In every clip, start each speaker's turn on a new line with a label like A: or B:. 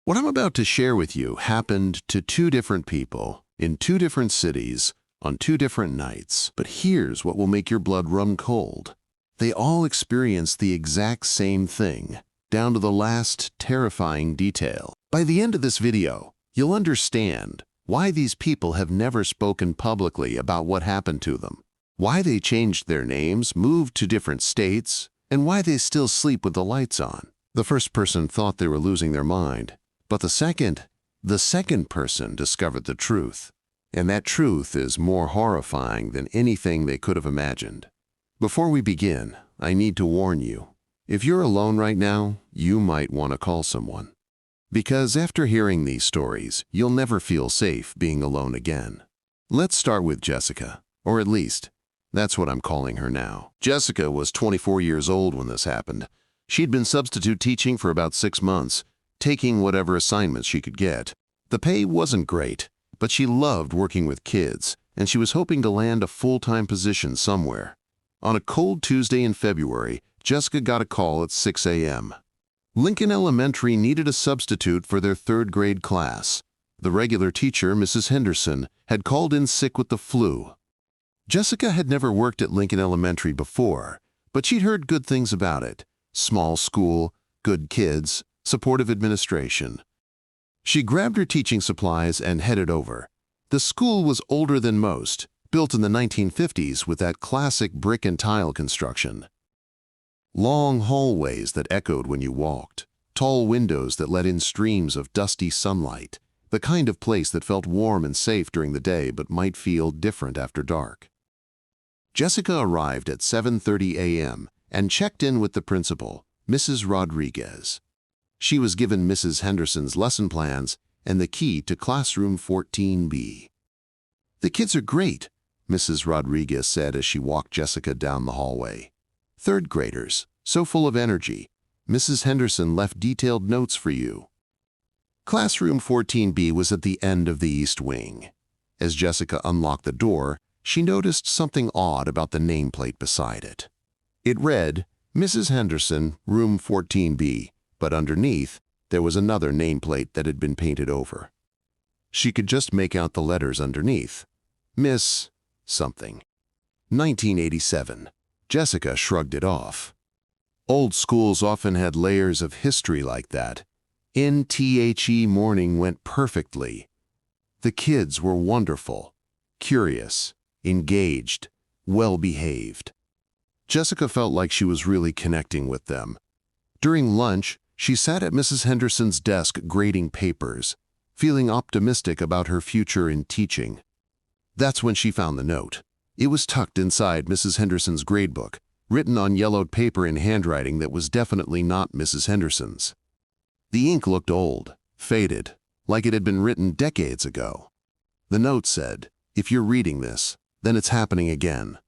A: What I'm about to share with you happened to two different people in two different cities on two different nights. But here's what will make your blood run cold. They all experienced the exact same thing, down to the last terrifying detail. By the end of this video, you'll understand why these people have never spoken publicly about what happened to them, why they changed their names, moved to different states, and why they still sleep with the lights on. The first person thought they were losing their mind, but the second person discovered the truth. And that truth is more horrifying than anything they could have imagined. Before we begin, I need to warn you. If you're alone right now, you might want to call someone. Because after hearing these stories, you'll never feel safe being alone again. Let's start with Jessica, or at least, that's what I'm calling her now. Jessica was 24 years old when this happened. She'd been substitute teaching for about 6 months, taking whatever assignments she could get. The pay wasn't great, but she loved working with kids, and she was hoping to land a full-time position somewhere. On a cold Tuesday in February, Jessica got a call at 6 a.m. Lincoln Elementary needed a substitute for their third-grade class. The regular teacher, Mrs. Henderson, had called in sick with the flu. Jessica had never worked at Lincoln Elementary before, but she'd heard good things about it. Small school, good kids, supportive administration. She grabbed her teaching supplies and headed over. The school was older than most, built in the 1950s with that classic brick and tile construction. Long hallways that echoed when you walked, tall windows that let in streams of dusty sunlight, the kind of place that felt warm and safe during the day but might feel different after dark. Jessica arrived at 7:30 a.m. and checked in with the principal, Mrs. Rodriguez. She was given Mrs. Henderson's lesson plans and the key to classroom 14B. "The kids are great," Mrs. Rodriguez said as she walked Jessica down the hallway. "Third graders, so full of energy. Mrs. Henderson left detailed notes for you." Classroom 14B was at the end of the East Wing. As Jessica unlocked the door, she noticed something odd about the nameplate beside it. It read, "Mrs. Henderson, room 14B." But underneath, there was another nameplate that had been painted over. She could just make out the letters underneath. Miss something. 1987. Jessica shrugged it off. Old schools often had layers of history like that. NTHE morning went perfectly. The kids were wonderful, curious, engaged, well-behaved. Jessica felt like she was really connecting with them. During lunch, she sat at Mrs. Henderson's desk grading papers, feeling optimistic about her future in teaching. That's when she found the note. It was tucked inside Mrs. Henderson's gradebook, written on yellowed paper in handwriting that was definitely not Mrs. Henderson's. The ink looked old, faded, like it had been written decades ago. The note said, "If you're reading this, then it's happening again.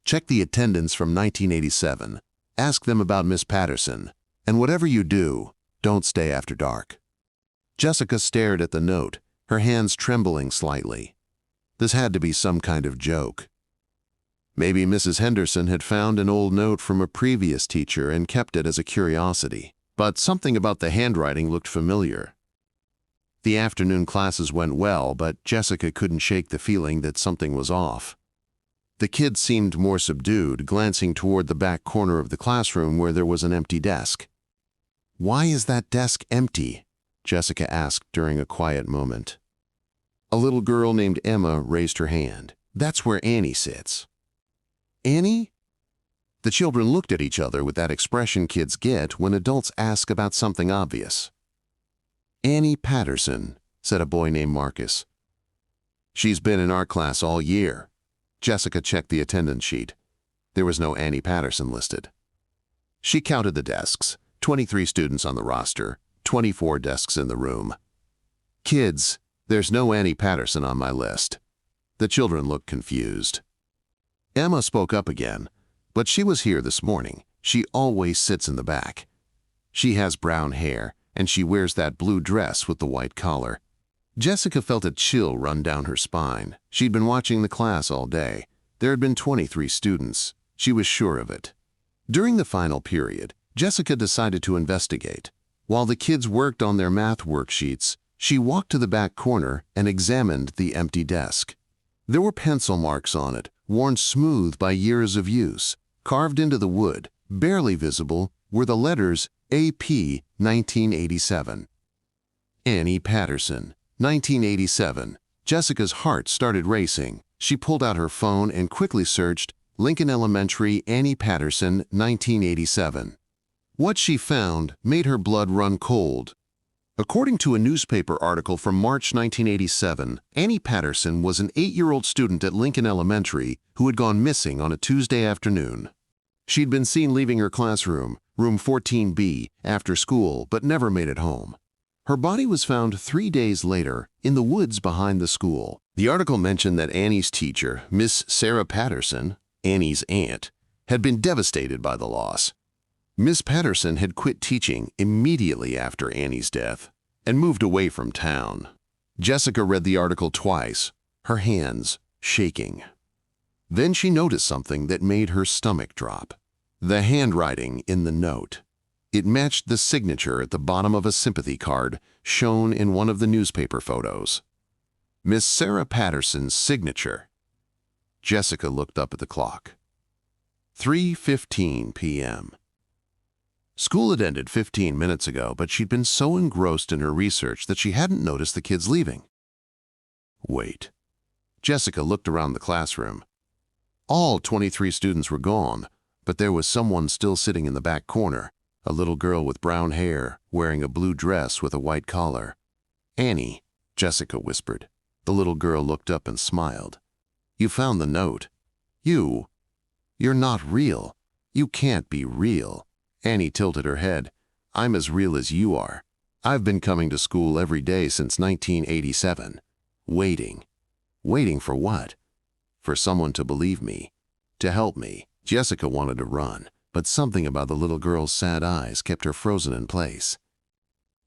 A: Check the attendance from 1987. Ask them about Miss Patterson. And whatever you do, don't stay after dark." Jessica stared at the note, her hands trembling slightly. This had to be some kind of joke. Maybe Mrs. Henderson had found an old note from a previous teacher and kept it as a curiosity. But something about the handwriting looked familiar. The afternoon classes went well, but Jessica couldn't shake the feeling that something was off. The kids seemed more subdued, glancing toward the back corner of the classroom where there was an empty desk. "Why is that desk empty?" Jessica asked during a quiet moment. A little girl named Emma raised her hand. "That's where Annie sits." "Annie?" The children looked at each other with that expression kids get when adults ask about something obvious. "Annie Patterson," said a boy named Marcus. "She's been in our class all year." Jessica checked the attendance sheet. There was no Annie Patterson listed. She counted the desks. 23 students on the roster, 24 desks in the room. "Kids, there's no Annie Patterson on my list." The children looked confused. Emma spoke up again, but she was here this morning. She always sits in the back. She has brown hair, and she wears that blue dress with the white collar. Jessica felt a chill run down her spine. She'd been watching the class all day. There had been 23 students. She was sure of it. During the final period, Jessica decided to investigate. While the kids worked on their math worksheets, she walked to the back corner and examined the empty desk. There were pencil marks on it, worn smooth by years of use. Carved into the wood, barely visible, were the letters AP 1987. Annie Patterson, 1987. Jessica's heart started racing. She pulled out her phone and quickly searched Lincoln Elementary, Annie Patterson, 1987. What she found made her blood run cold. According to a newspaper article from March 1987, Annie Patterson was an 8-year-old student at Lincoln Elementary who had gone missing on a Tuesday afternoon. She'd been seen leaving her classroom, room 14B, after school, but never made it home. Her body was found 3 days later in the woods behind the school. The article mentioned that Annie's teacher, Miss Sarah Patterson, Annie's aunt, had been devastated by the loss. Miss Patterson had quit teaching immediately after Annie's death and moved away from town. Jessica read the article twice, her hands shaking. Then she noticed something that made her stomach drop. The handwriting in the note. It matched the signature at the bottom of a sympathy card shown in one of the newspaper photos. Miss Sarah Patterson's signature. Jessica looked up at the clock. 3:15 p.m. School had ended 15 minutes ago, but she'd been so engrossed in her research that she hadn't noticed the kids leaving. Wait. Jessica looked around the classroom. All 23 students were gone, but there was someone still sitting in the back corner, a little girl with brown hair, wearing a blue dress with a white collar. Annie, Jessica whispered. The little girl looked up and smiled. You found the note. You're not real. You can't be real. Annie tilted her head. I'm as real as you are. I've been coming to school every day since 1987. Waiting. Waiting for what? For someone to believe me. To help me. Jessica wanted to run, but something about the little girl's sad eyes kept her frozen in place.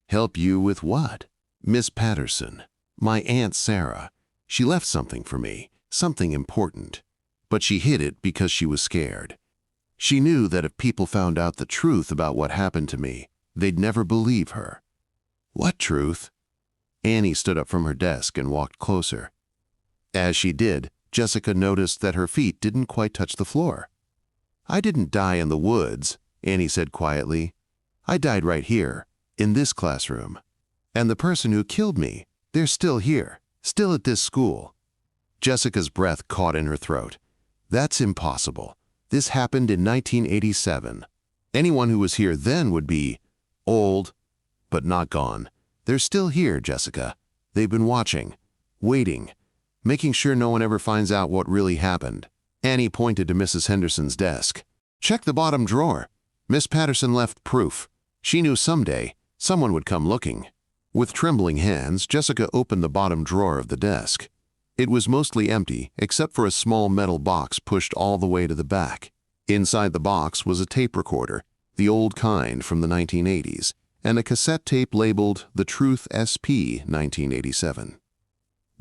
A: Help you with what? Miss Patterson. My Aunt Sarah. She left something for me. Something important. But she hid it because she was scared. She knew that if people found out the truth about what happened to me, they'd never believe her. What truth? Annie stood up from her desk and walked closer. As she did, Jessica noticed that her feet didn't quite touch the floor. I didn't die in the woods, Annie said quietly. I died right here, in this classroom. And the person who killed me, they're still here, still at this school. Jessica's breath caught in her throat. That's impossible. This happened in 1987. Anyone who was here then would be old, but not gone. They're still here, Jessica. They've been watching, waiting, making sure no one ever finds out what really happened. Annie pointed to Mrs. Henderson's desk. Check the bottom drawer. Miss Patterson left proof. She knew someday someone would come looking. With trembling hands, Jessica opened the bottom drawer of the desk. It was mostly empty, except for a small metal box pushed all the way to the back. Inside the box was a tape recorder, the old kind from the 1980s, and a cassette tape labeled The Truth SP 1987.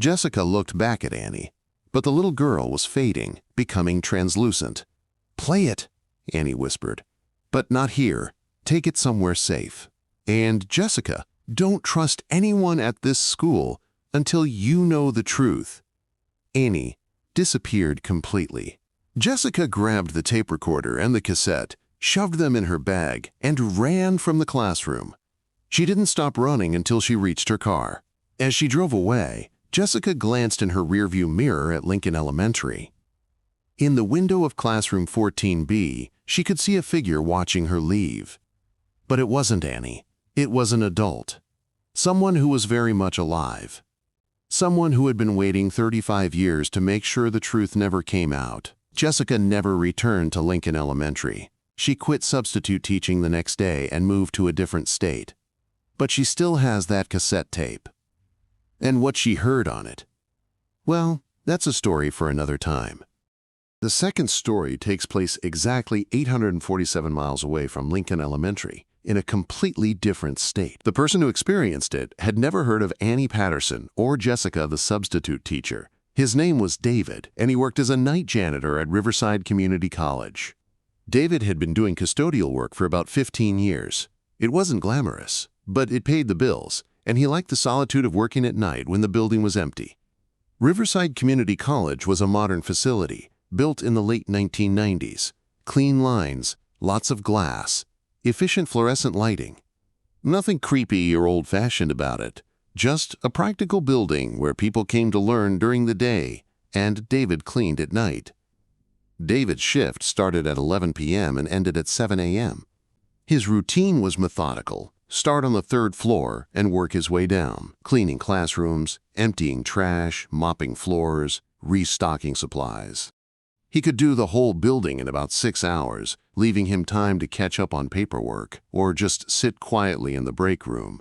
A: Jessica looked back at Annie, but the little girl was fading, becoming translucent. Play it, Annie whispered. But not here. Take it somewhere safe. And Jessica, don't trust anyone at this school until you know the truth. Annie disappeared completely. Jessica grabbed the tape recorder and the cassette, shoved them in her bag, and ran from the classroom. She didn't stop running until she reached her car. As she drove away, Jessica glanced in her rearview mirror at Lincoln Elementary. In the window of classroom 14B, she could see a figure watching her leave. But it wasn't Annie. It was an adult. Someone who was very much alive. Someone who had been waiting 35 years to make sure the truth never came out. Jessica never returned to Lincoln Elementary. She quit substitute teaching the next day and moved to a different state. But she still has that cassette tape. And what she heard on it. Well, that's a story for another time. The second story takes place exactly 847 miles away from Lincoln Elementary, in a completely different state. The person who experienced it had never heard of Annie Patterson or Jessica, the substitute teacher. His name was David, and he worked as a night janitor at Riverside Community College. David had been doing custodial work for about 15 years. It wasn't glamorous. But it paid the bills, and he liked the solitude of working at night when the building was empty. Riverside Community College was a modern facility, built in the late 1990s. Clean lines, lots of glass, efficient fluorescent lighting. Nothing creepy or old-fashioned about it, just a practical building where people came to learn during the day, and David cleaned at night. David's shift started at 11 p.m. and ended at 7 a.m. His routine was methodical. Start on the third floor and work his way down, cleaning classrooms, emptying trash, mopping floors, restocking supplies. He could do the whole building in about 6 hours, leaving him time to catch up on paperwork or just sit quietly in the break room.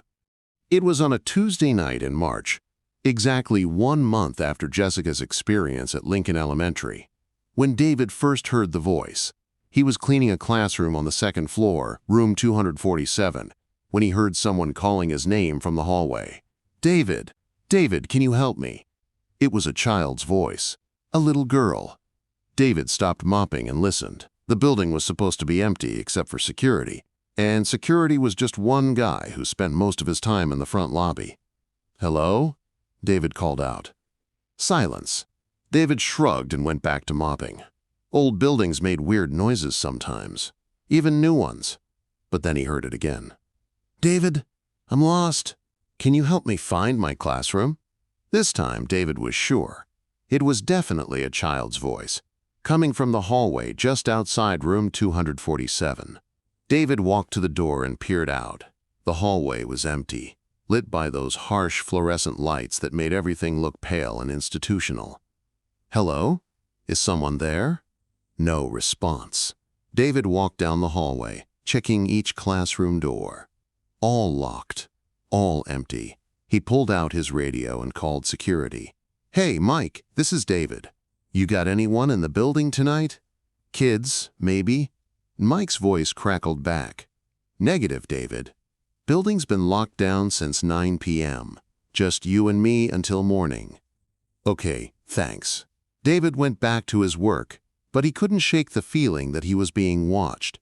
A: It was on a Tuesday night in March, exactly 1 month after Jessica's experience at Lincoln Elementary, when David first heard the voice. He was cleaning a classroom on the second floor, room 247, when he heard someone calling his name from the hallway. "David, David, can you help me?" It was a child's voice, a little girl. David stopped mopping and listened. The building was supposed to be empty except for security, and security was just one guy who spent most of his time in the front lobby. "Hello?" David called out. Silence. David shrugged and went back to mopping. Old buildings made weird noises sometimes, even new ones. But then he heard it again. "David, I'm lost. Can you help me find my classroom?" This time, David was sure. It was definitely a child's voice, coming from the hallway just outside room 247. David walked to the door and peered out. The hallway was empty, lit by those harsh fluorescent lights that made everything look pale and institutional. "Hello? Is someone there?" No response. David walked down the hallway, checking each classroom door. All locked, all empty. He pulled out his radio and called security. "Hey, Mike, this is David. You got anyone in the building tonight? Kids, maybe?" Mike's voice crackled back. "Negative, David. Building's been locked down since 9 p.m. Just you and me until morning." "Okay, thanks." David went back to his work, but he couldn't shake the feeling that he was being watched.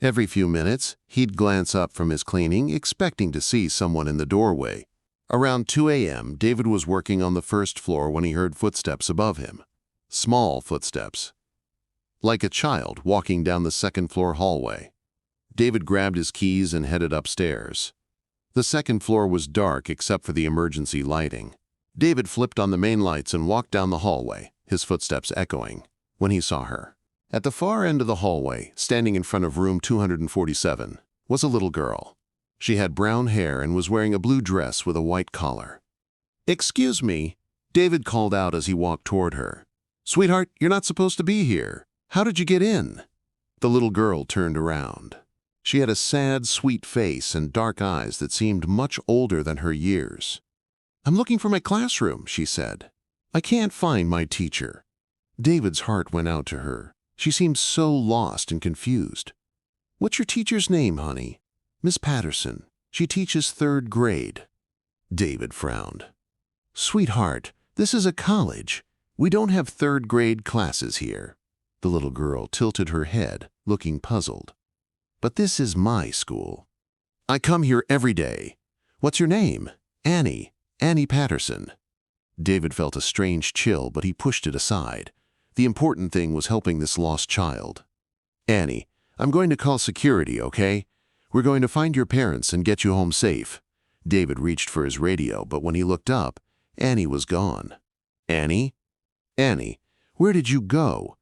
A: Every few minutes, he'd glance up from his cleaning, expecting to see someone in the doorway. Around 2 a.m., David was working on the first floor when he heard footsteps above him. Small footsteps, like a child walking down the second-floor hallway. David grabbed his keys and headed upstairs. The second floor was dark except for the emergency lighting. David flipped on the main lights and walked down the hallway, his footsteps echoing, when he saw her. At the far end of the hallway, standing in front of room 247, was a little girl. She had brown hair and was wearing a blue dress with a white collar. "Excuse me," David called out as he walked toward her. "Sweetheart, you're not supposed to be here. How did you get in?" The little girl turned around. She had a sad, sweet face and dark eyes that seemed much older than her years. "I'm looking for my classroom," she said. "I can't find my teacher." David's heart went out to her. She seemed so lost and confused. "What's your teacher's name, honey?" "Miss Patterson. She teaches 3rd grade." David frowned. "Sweetheart, this is a college. We don't have 3rd grade classes here." The little girl tilted her head, looking puzzled. "But this is my school. I come here every day. What's your name?" Annie Patterson." David felt a strange chill, but he pushed it aside. The important thing was helping this lost child. "Annie, I'm going to call security, okay? We're going to find your parents and get you home safe." David reached for his radio, but when he looked up, Annie was gone. "Annie? Annie, where did you go?"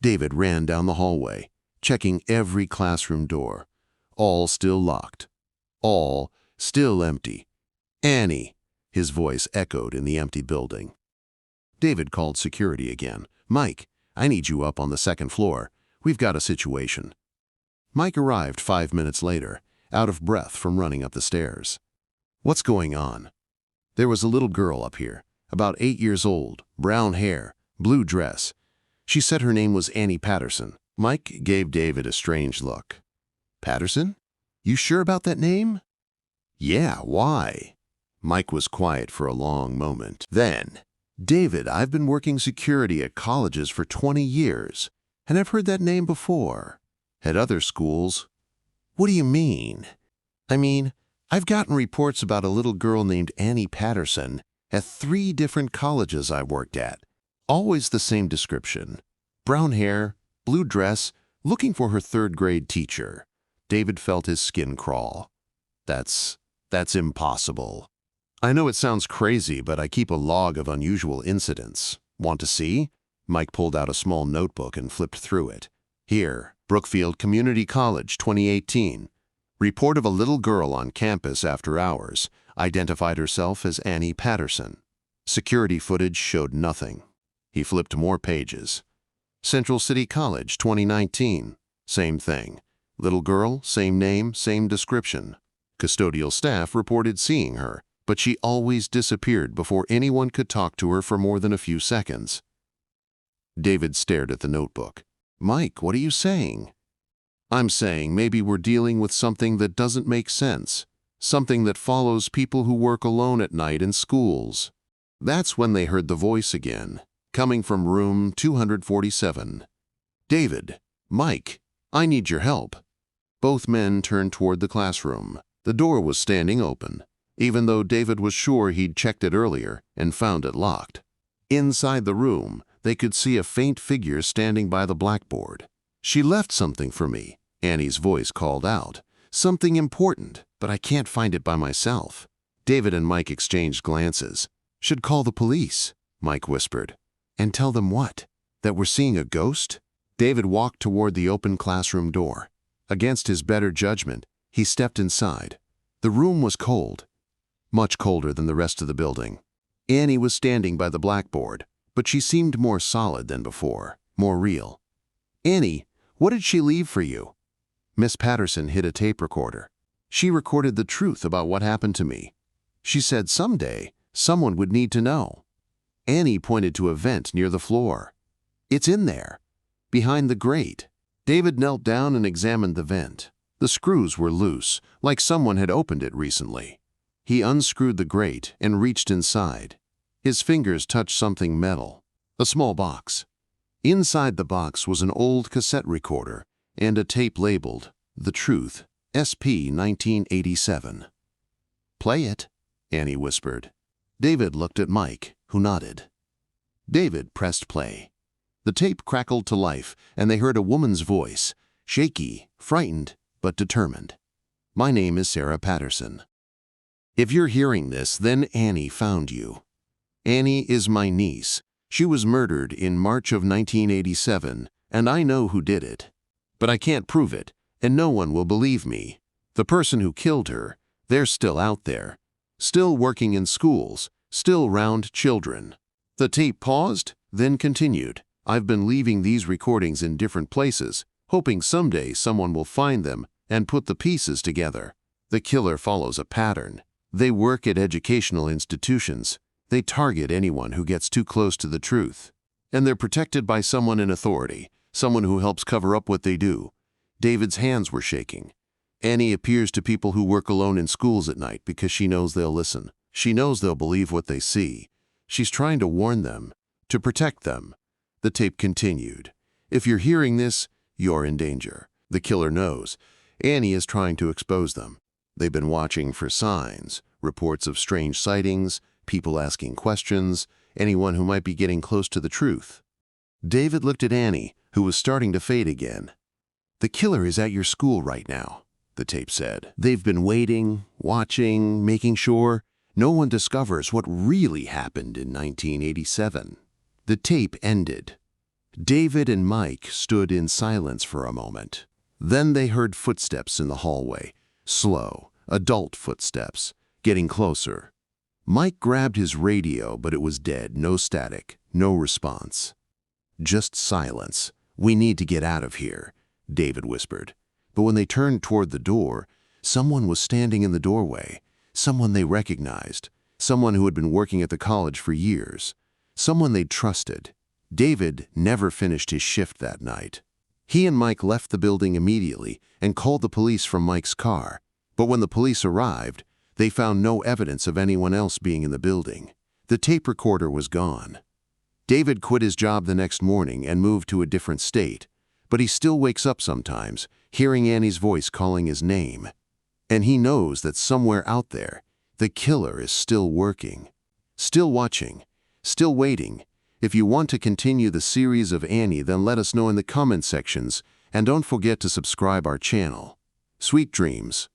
A: David ran down the hallway, checking every classroom door. All still locked. All still empty. "Annie!" His voice echoed in the empty building. David called security again. "Mike, I need you up on the second floor. We've got a situation." Mike arrived 5 minutes later, out of breath from running up the stairs. "What's going on?" "There was a little girl up here, about 8 years old, brown hair, blue dress. She said her name was Annie Patterson." Mike gave David a strange look. "Patterson? You sure about that name?" "Yeah, why?" Mike was quiet for a long moment. Then, "David, I've been working security at colleges for 20 years, and I've heard that name before. At other schools." "What do you mean?" "I mean, I've gotten reports about a little girl named Annie Patterson at 3 different colleges I worked at. Always the same description. Brown hair, blue dress, looking for her 3rd grade teacher. David felt his skin crawl. That's impossible. I know it sounds crazy, but I keep a log of unusual incidents. Want to see? Mike pulled out a small notebook and flipped through it. Here, Brookfield Community College, 2018. Report of a little girl on campus after hours, identified herself as Annie Patterson. Security footage showed nothing. He flipped more pages. Central City College, 2019. Same thing. Little girl, same name, same description. Custodial staff reported seeing her, but she always disappeared before anyone could talk to her for more than a few seconds. David stared at the notebook. Mike, what are you saying? I'm saying maybe we're dealing with something that doesn't make sense. Something that follows people who work alone at night in schools. That's when they heard the voice again, coming from room 247. David, Mike, I need your help. Both men turned toward the classroom. The door was standing open, even though David was sure he'd checked it earlier and found it locked. Inside the room, they could see a faint figure standing by the blackboard. She left something for me, Annie's voice called out. Something important, but I can't find it by myself. David and Mike exchanged glances. Should call the police, Mike whispered. And tell them what? That we're seeing a ghost? David walked toward the open classroom door. Against his better judgment, he stepped inside. The room was cold, much colder than the rest of the building. Annie was standing by the blackboard, but she seemed more solid than before, more real. Annie, what did she leave for you? Miss Patterson hid a tape recorder. She recorded the truth about what happened to me. She said someday, someone would need to know. Annie pointed to a vent near the floor. It's in there, behind the grate. David knelt down and examined the vent. The screws were loose, like someone had opened it recently. He unscrewed the grate and reached inside. His fingers touched something metal, a small box. Inside the box was an old cassette recorder and a tape labeled, The Truth, SP 1987. Play it, Annie whispered. David looked at Mike, who nodded. David pressed play. The tape crackled to life, and they heard a woman's voice, shaky, frightened, but determined. My name is Sarah Patterson. If you're hearing this, then Annie found you. Annie is my niece. She was murdered in March of 1987, and I know who did it. But I can't prove it, and no one will believe me. The person who killed her, they're still out there. Still working in schools, still round children. The tape paused, then continued. I've been leaving these recordings in different places, hoping someday someone will find them and put the pieces together. The killer follows a pattern. They work at educational institutions. They target anyone who gets too close to the truth. And they're protected by someone in authority, someone who helps cover up what they do. David's hands were shaking. Annie appears to people who work alone in schools at night because she knows they'll listen. She knows they'll believe what they see. She's trying to warn them, to protect them. The tape continued. If you're hearing this, you're in danger. The killer knows. Annie is trying to expose them. They've been watching for signs, reports of strange sightings, people asking questions, anyone who might be getting close to the truth. David looked at Annie, who was starting to fade again. The killer is at your school right now, the tape said. They've been waiting, watching, making sure no one discovers what really happened in 1987. The tape ended. David and Mike stood in silence for a moment. Then they heard footsteps in the hallway, slow, adult footsteps, getting closer. Mike grabbed his radio, but it was dead, no static, no response. Just silence. We need to get out of here, David whispered. But when they turned toward the door, someone was standing in the doorway, someone they recognized, someone who had been working at the college for years, someone they'd trusted. David never finished his shift that night. He and Mike left the building immediately and called the police from Mike's car. But when the police arrived, they found no evidence of anyone else being in the building. The tape recorder was gone. David quit his job the next morning and moved to a different state, but he still wakes up sometimes, hearing Annie's voice calling his name. And he knows that somewhere out there, the killer is still working, still watching, still waiting. If you want to continue the series of Annie, then let us know in the comment sections, and don't forget to subscribe our channel. Sweet dreams.